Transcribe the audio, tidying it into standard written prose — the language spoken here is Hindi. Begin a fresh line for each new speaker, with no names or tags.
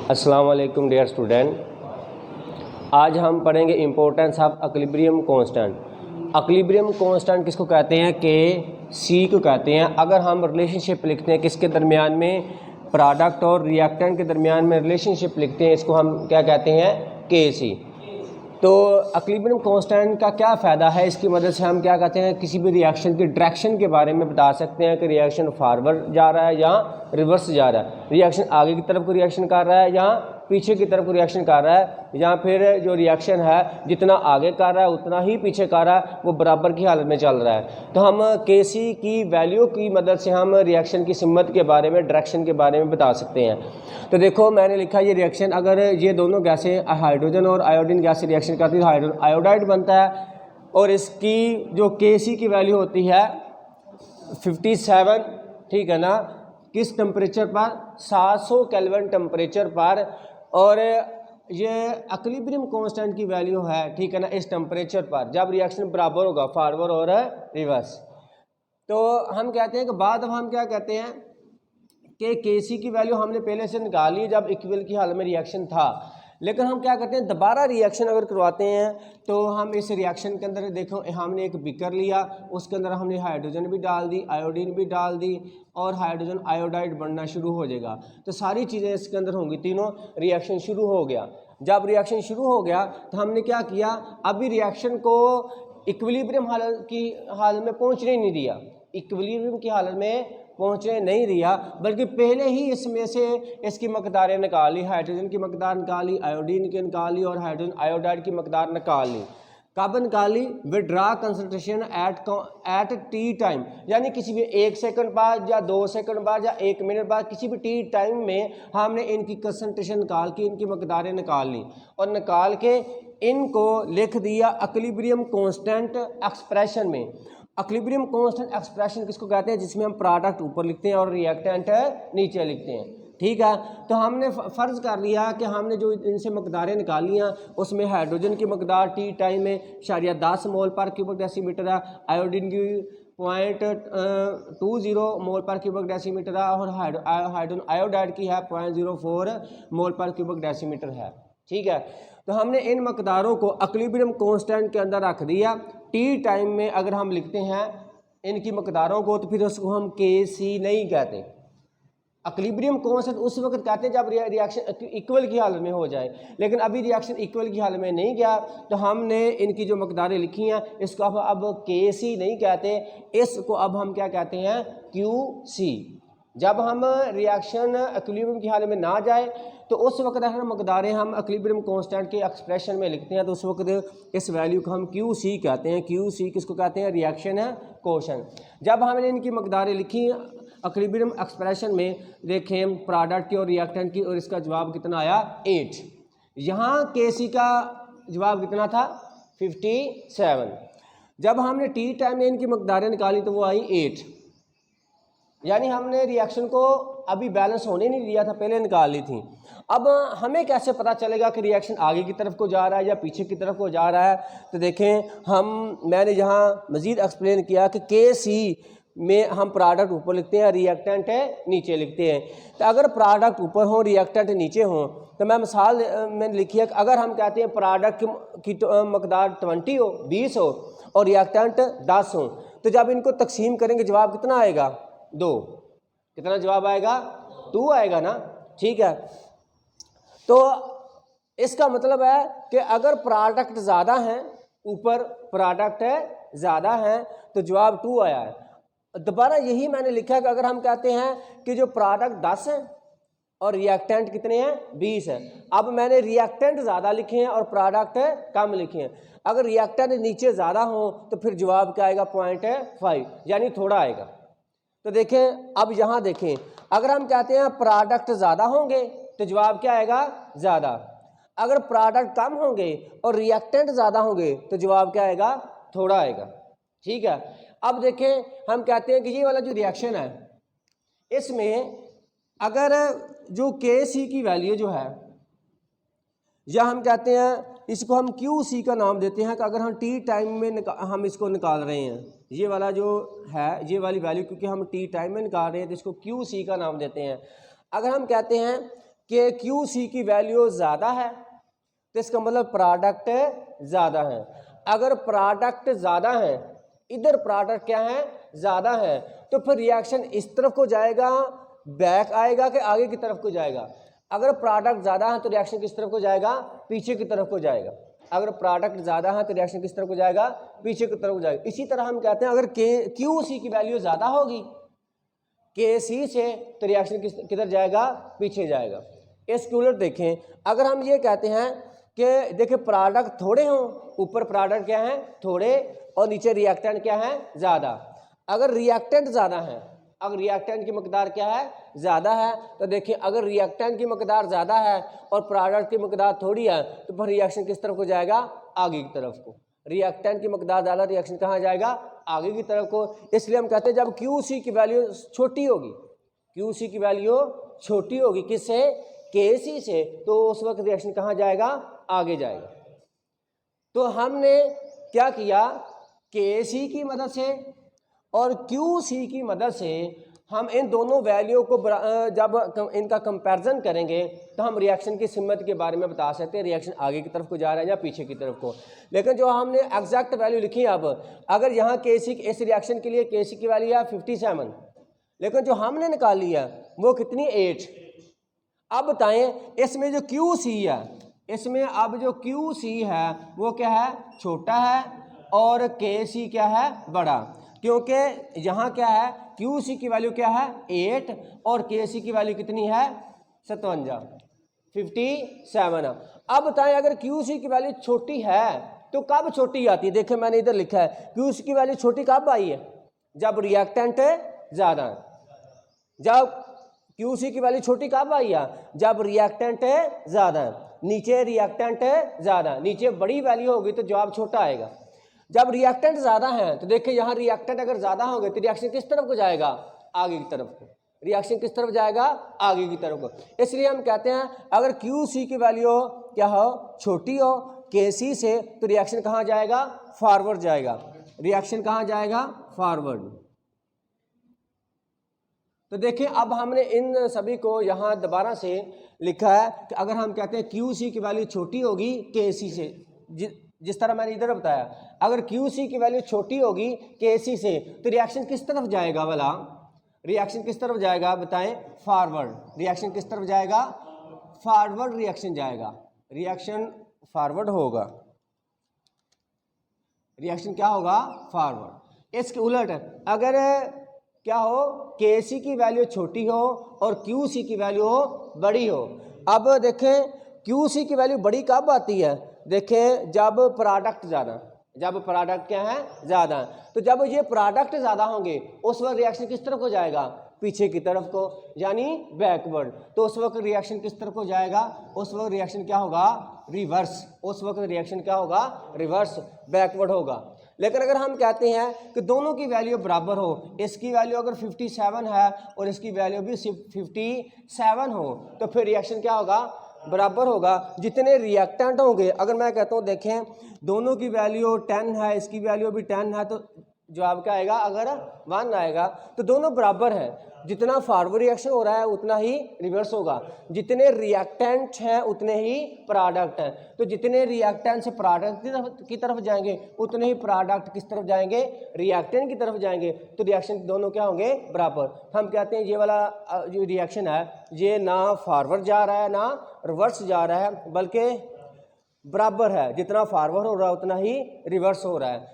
अस्सलाम वालेकुम डियर स्टूडेंट। आज हम पढ़ेंगे importance of equilibrium constant. Equilibrium constant किसको कहते हैं? के सी को कहते हैं। अगर हम रिलेशनशिप लिखते हैं किसके दरमियान में, प्रोडक्ट और रिएक्टेंट के दरमियान में रिलेशनशिप लिखते हैं, इसको हम क्या कहते हैं? के सी। तो इक्विलिब्रियम कांस्टेंट का क्या फ़ायदा है? इसकी मदद से हम क्या कहते हैं, किसी भी रिएक्शन की डायरेक्शन के बारे में बता सकते हैं कि रिएक्शन फॉरवर्ड जा रहा है या रिवर्स जा रहा है, रिएक्शन आगे की तरफ को रिएक्शन कर रहा है या पीछे की तरफ को रिएक्शन कर रहा है, या फिर जो रिएक्शन है जितना आगे कर रहा है उतना ही पीछे कर रहा है, वो बराबर की हालत में चल रहा है। तो हम के सी की वैल्यू की मदद से हम रिएक्शन की सिमत के बारे में, डायरेक्शन के बारे में बता सकते हैं। तो देखो मैंने लिखा ये रिएक्शन, अगर ये दोनों गैसें हाइड्रोजन और आयोडीन गैस से रिएक्शन करती है तो हाइड्रोजन आयोडाइड बनता है, और इसकी जो के सी की वैल्यू होती है 57, ठीक है ना, किस टेम्परेचर पर? 700 केल्विन टेम्परेचर पर। और ये इक्विलिब्रियम कांस्टेंट की वैल्यू है, ठीक है ना, इस टेम्परेचर पर जब रिएक्शन बराबर होगा फॉरवर्ड और रिवर्स। तो हम कहते हैं कि बाद अब हम क्या कहते हैं कि के सी की वैल्यू हमने पहले से निकाली जब इक्वल की हालत में रिएक्शन था, लेकिन हम क्या करते हैं दोबारा रिएक्शन अगर करवाते हैं तो हम इस रिएक्शन के अंदर देखो हमने एक बीकर लिया, उसके अंदर हमने हाइड्रोजन भी डाल दी, आयोडीन भी डाल दी, और हाइड्रोजन आयोडाइड बनना शुरू हो जाएगा। तो सारी चीज़ें इसके अंदर होंगी, तीनों रिएक्शन शुरू हो गया। जब रिएक्शन शुरू हो गया तो हमने क्या किया, अभी रिएक्शन को इक्विलिब्रियम हालत की हालत में पहुँचने नहीं दिया, इक्विलिब्रियम की हालत में पहुँचने नहीं दिया, बल्कि पहले ही इसमें से इसकी मकदारें निकाली, हाइड्रोजन की मकदार निकाली, आयोडीन की निकाली और हाइड्रोजन आयोडाइड की मकदार निकाल ली। कब निकाली? Withdraw concentration at T time, यानी किसी भी 1 सेकंड बाद या 2 सेकंड बाद या 1 मिनट बाद किसी भी टी टाइम में हमने इनकी कंसंट्रेशन निकाल के इनकी मकदारें निकाल ली, और निकाल के इनको लिख दिया इक्विलिब्रियम कांस्टेंट एक्सप्रेशन में। इक्विलिब्रियम कांस्टेंट एक्सप्रेशन किसको कहते हैं? जिसमें हम प्रोडक्ट ऊपर लिखते हैं और रिएक्टेंट नीचे लिखते हैं, ठीक है। तो हमने फ़र्ज़ कर लिया कि हमने जो इनसे मकदारें निकाली हैं उसमें हाइड्रोजन की मकदार टी टाइम में 10 मोल पर क्यूबिक डेसीमीटर है, आयोडीन की 0.20 मोल पर क्यूबिक डेसीमीटर है, और हाइड्रोजन आयोडाइड की है 0.04 मोल पर क्यूबिक डेसीमीटर है, ठीक है। तो हमने इन मकदारों को इक्विलिब्रियम कांस्टेंट के अंदर रख दिया। टी टाइम में अगर हम लिखते हैं इनकी मकदारों को तो फिर उसको हम के सी नहीं कहते, इक्विलिब्रियम कांस्टेंट उस वक्त कहते हैं जब रिएक्शन इक्वल की हालत में हो जाए, लेकिन अभी रिएक्शन इक्वल की हालत में नहीं गया तो हमने इनकी जो मकदारें लिखी हैं इसको अब के सी नहीं कहते, इसको अब हम क्या कहते हैं? Q C. जब हम रिएक्शन इक्विलिब्रियम की हालत में ना जाए तो उस वक्त अगर मकदारें हम इक्विलिब्रियम कांस्टेंट के एक्सप्रेशन में लिखते हैं तो उस वक्त इस वैल्यू को हम क्यू सी कहते हैं। क्यू सी किसको कहते हैं? Reaction quotient. जब हमने इनकी मकदारें लिखी इक्विलिब्रियम एक्सप्रेशन में, देखें प्रोडक्ट की और रिएक्टेंट की, और इसका जवाब कितना आया? 8। यहाँ के सी का जवाब कितना था? 57। जब हमने टी टाइम में इनकी मकदारें निकाली तो वो आई 8, यानी हमने रिएक्शन को अभी बैलेंस होने नहीं दिया था, पहले निकाल ली थी। अब हमें कैसे पता चलेगा कि रिएक्शन आगे की तरफ को जा रहा है या पीछे की तरफ को जा रहा है? तो देखें मैंने यहाँ मज़ीद एक्सप्लेन किया कि के सी में हम प्रोडक्ट ऊपर लिखते हैं, रिएक्टेंट नीचे लिखते हैं। तो अगर प्रोडक्ट ऊपर हो रिएक्टेंट नीचे हो तो मैं मिसाल मैंने लिखी है कि अगर हम कहते हैं प्रोडक्ट की मकदार 20 हो, 20 हो, और रिएक्टेंट 10 हो, तो जब इनको तकसीम करेंगे जवाब कितना आएगा? 2। कितना जवाब आएगा? 2 आएगा ना, ठीक है। तो इसका मतलब है कि अगर प्रोडक्ट ज़्यादा हैं, ऊपर प्रोडक्ट ज़्यादा हैं तो जवाब 2 आया है। दोबारा यही मैंने लिखा कि अगर हम कहते हैं कि जो प्रोडक्ट 10 हैं और रिएक्टेंट कितने हैं? 20 हैं। अब मैंने रिएक्टेंट ज़्यादा लिखे हैं और प्रोडक्ट कम लिखे हैं। अगर रिएक्टेंट नीचे ज़्यादा हो तो फिर जवाब क्या आएगा? 0.5, यानी थोड़ा आएगा। तो देखें अब यहाँ देखें, अगर हम कहते हैं प्रोडक्ट ज़्यादा होंगे तो जवाब क्या आएगा? ज़्यादा। अगर प्रोडक्ट कम होंगे और रिएक्टेंट ज़्यादा होंगे तो जवाब क्या आएगा? थोड़ा आएगा, ठीक है। अब देखें हम कहते हैं कि ये वाला जो रिएक्शन है इसमें अगर जो के सी की वैल्यू जो है, या हम कहते हैं इसको हम क्यू सी का नाम देते हैं कि अगर हम टी टाइम में हम इसको निकाल रहे हैं, ये वाला जो है ये वाली वैल्यू क्योंकि हम टी टाइम में निकाल रहे हैं तो इसको क्यू सी का नाम देते हैं। अगर हम कहते हैं कि क्यू सी की वैल्यू ज़्यादा है तो इसका मतलब प्रोडक्ट ज़्यादा है। अगर प्रोडक्ट ज़्यादा है, इधर प्रोडक्ट क्या है, ज़्यादा है, तो फिर रिएक्शन इस तरफ को जाएगा, बैक आएगा कि आगे की तरफ को जाएगा। अगर प्रोडक्ट ज़्यादा है तो रिएक्शन किस तरफ को जाएगा, पीछे की तरफ को जाएगा। अगर प्रोडक्ट ज़्यादा है तो रिएक्शन किस तरफ को जाएगा, पीछे की तरफ को जाएगा। इसी तरह हम कहते हैं अगर क्यू सी की वैल्यू ज़्यादा होगी के सी से तो रिएक्शन किधर जाएगा, पीछे जाएगा। इसके उलट देखें, अगर हम ये कहते हैं कि देखिए प्रोडक्ट थोड़े हों, ऊपर प्रोडक्ट क्या है, थोड़े, और नीचे रिएक्टेंट क्या है, ज़्यादा। अगर रिएक्टेंट ज़्यादा है, अगर रिएक्टेंट की मकदार क्या है, ज़्यादा है, तो देखिए अगर रिएक्टेंट की मकदार ज़्यादा है और प्रोडक्ट की मकदार थोड़ी है तो फिर रिएक्शन किस तरफ को जाएगा, आगे की तरफ को। रिएक्टेंट की मकदार ज़्यादा, रिएक्शन कहाँ जाएगा, आगे की तरफ को। इसलिए हम कहते हैं जब क्यू सी की वैल्यू छोटी होगी, क्यू सी की वैल्यू छोटी होगी किससे, के सी से, तो उस वक्त रिएक्शन कहाँ जाएगा, आगे जाएगा। तो हमने क्या किया, के सी की मदद से और क्यू सी की मदद से हम इन दोनों वैल्यू को जब इनका कंपैरिजन करेंगे तो हम रिएक्शन की सिमत के बारे में बता सकते हैं, रिएक्शन आगे की तरफ को जा रहा है या पीछे की तरफ को। लेकिन जो हमने एग्जैक्ट वैल्यू लिखी है, अब अगर यहाँ के सी, इस रिएक्शन के लिए के सी की वैल्यू है 57, लेकिन जो हमने निकाली है वो कितनी, 8। अब बताएं इसमें जो क्यू सी है, इसमें अब जो क्यू सी है वो क्या है, छोटा है, और के सी क्या है, बड़ा। क्योंकि यहाँ क्या है, क्यू सी की वैल्यू क्या है, 8, और के सी की वैल्यू कितनी है, 57। अब बताएं अगर क्यू सी की वैल्यू छोटी है तो कब छोटी आती है। देखिए मैंने इधर लिखा है क्यू सी की वैल्यू छोटी कब आई है, जब रिएक्टेंट ज़्यादा है। जब क्यू सी की वैल्यू छोटी कब आई है, जब रिएक्टेंट ज़्यादा है। नीचे रिएक्टेंट ज़्यादा, नीचे बड़ी वैल्यू होगी तो जवाब छोटा आएगा। जब रिएक्टेंट ज़्यादा है तो देखिए यहाँ रिएक्टेंट अगर ज़्यादा होंगे तो रिएक्शन किस तरफ को जाएगा, आगे की तरफ को। रिएक्शन किस तरफ जाएगा, आगे की तरफ को। इसलिए हम कहते हैं अगर क्यू सी की वैल्यू क्या हो, छोटी हो के सी से, तो रिएक्शन कहाँ जाएगा, फॉरवर्ड जाएगा। रिएक्शन कहाँ जाएगा, फॉरवर्ड। तो देखिए अब हमने इन सभी को यहाँ दोबारा से लिखा है कि अगर हम कहते हैं क्यू सी की वैल्यू छोटी होगी के सी से, जिस तरह मैंने इधर बताया, अगर क्यू सी की वैल्यू छोटी होगी के सी से तो रिएक्शन किस तरफ जाएगा, वाला रिएक्शन किस तरफ जाएगा, बताएं, फॉरवर्ड। रिएक्शन किस तरफ जाएगा, फॉरवर्ड रिएक्शन जाएगा। रिएक्शन फॉरवर्ड होगा, रिएक्शन क्या होगा, फॉरवर्ड। इसके उलट अगर क्या हो, के सी की वैल्यू छोटी हो और क्यू सी की वैल्यू बड़ी हो। अब देखें क्यू सी की वैल्यू बड़ी कब आती है, देखें जब प्रोडक्ट ज़्यादा, जब प्रोडक्ट क्या है, ज़्यादा। तो जब ये प्रोडक्ट ज़्यादा होंगे उस वक्त रिएक्शन किस तरफ को जाएगा, पीछे की तरफ को, यानी बैकवर्ड। तो उस वक्त रिएक्शन किस तरफ को जाएगा, उस वक्त रिएक्शन क्या होगा, रिवर्स। उस वक्त रिएक्शन क्या होगा, रिवर्स, बैकवर्ड होगा। लेकिन अगर हम कहते हैं कि दोनों की वैल्यू बराबर हो, इसकी वैल्यू अगर 57 है और इसकी वैल्यू भी 57 हो, तो फिर रिएक्शन क्या होगा, बराबर होगा। जितने रिएक्टेंट होंगे, अगर मैं कहता हूँ देखें दोनों की वैल्यू 10 है, इसकी वैल्यू भी 10 है, तो जवाब क्या आएगा, अगर 1 आएगा तो दोनों बराबर हैं। जितना फॉरवर्ड रिएक्शन हो रहा है उतना ही रिवर्स होगा। जितने रिएक्टेंट हैं उतने ही प्रोडक्ट हैं। तो जितने रिएक्टेंट से प्रोडक्ट की तरफ जाएंगे उतने ही प्रोडक्ट किस तरफ जाएंगे, रिएक्टेंट की तरफ जाएंगे। तो रिएक्शन दोनों क्या होंगे, बराबर। हम कहते हैं ये वाला जो रिएक्शन है ये ना फॉरवर्ड जा रहा है ना रिवर्स जा रहा है, बल्कि बराबर है। जितना फॉरवर्ड हो रहा है उतना ही रिवर्स हो रहा है।